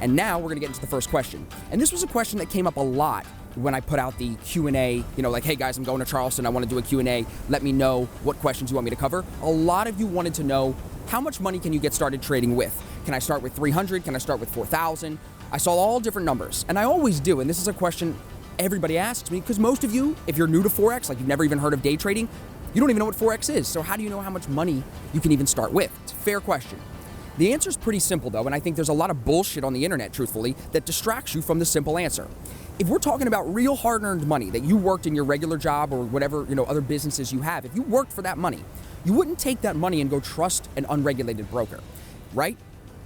And now we're gonna get into the first question. And this was a question that came up a lot when I put out the Q&A, like, hey guys, I'm going to Charleston, I wanna do a Q&A, let me know what questions you want me to cover. A lot of you wanted to know, how much money can you get started trading with? Can I start with 300? Can I start with 4,000? I saw all different numbers, and I always do, and this is a question everybody asks me, because most of you, if you're new to Forex, like you've never even heard of day trading, you don't even know what Forex is, so how do you know how much money you can even start with? It's a fair question. The answer is pretty simple though, and I think there's a lot of bullshit on the internet, truthfully, that distracts you from the simple answer. If we're talking about real hard-earned money that you worked in your regular job or whatever, other businesses you have, if you worked for that money, you wouldn't take that money and go trust an unregulated broker, right?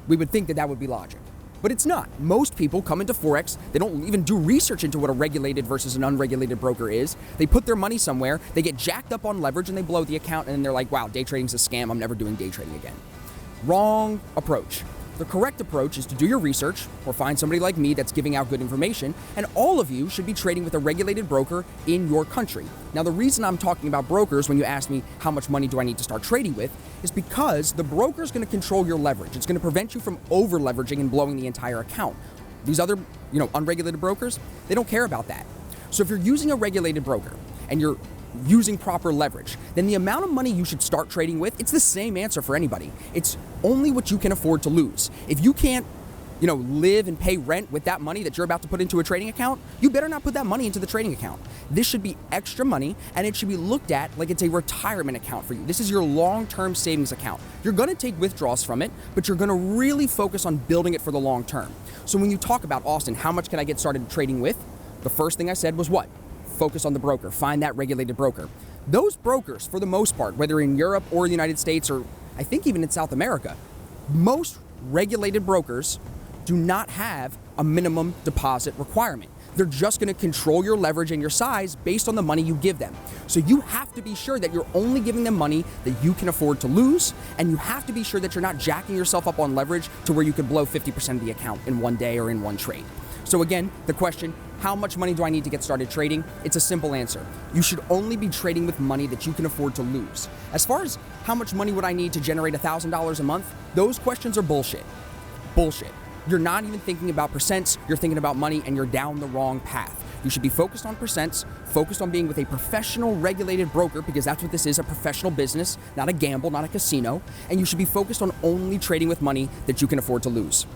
We would think that that would be logic. But it's not. Most people come into Forex, they don't even do research into what a regulated versus an unregulated broker is. They put their money somewhere, they get jacked up on leverage, and they blow the account, and then they're like, wow, day trading's a scam, I'm never doing day trading again. Wrong approach. The correct approach is to do your research or find somebody like me that's giving out good information, and all of you should be trading with a regulated broker in your country. Now, the reason I'm talking about brokers when you ask me how much money do I need to start trading with is because the broker is going to control your leverage. It's going to prevent you from over leveraging and blowing the entire account. These other, unregulated brokers, they don't care about that. So if you're using a regulated broker and you're using proper leverage, then the amount of money you should start trading with, it's the same answer for anybody. It's only what you can afford to lose. If you can't, live and pay rent with that money that you're about to put into a trading account, you better not put that money into the trading account. This should be extra money, and it should be looked at like it's a retirement account for you. This is your long-term savings account. You're gonna take withdrawals from it, but you're gonna really focus on building it for the long term. So when you talk about, Austin, how much can I get started trading with? The first thing I said was what? Focus on the broker, find that regulated broker. Those brokers, for the most part, whether in Europe or the United States, or I think even in South America, most regulated brokers do not have a minimum deposit requirement. They're just gonna control your leverage and your size based on the money you give them. So you have to be sure that you're only giving them money that you can afford to lose, and you have to be sure that you're not jacking yourself up on leverage to where you could blow 50% of the account in one day or in one trade. So again, the question, how much money do I need to get started trading? It's a simple answer. You should only be trading with money that you can afford to lose. As far as how much money would I need to generate $1,000 a month, those questions are bullshit. Bullshit. You're not even thinking about percents, you're thinking about money, and you're down the wrong path. You should be focused on percents, focused on being with a professional regulated broker, because that's what this is, a professional business, not a gamble, not a casino, and you should be focused on only trading with money that you can afford to lose.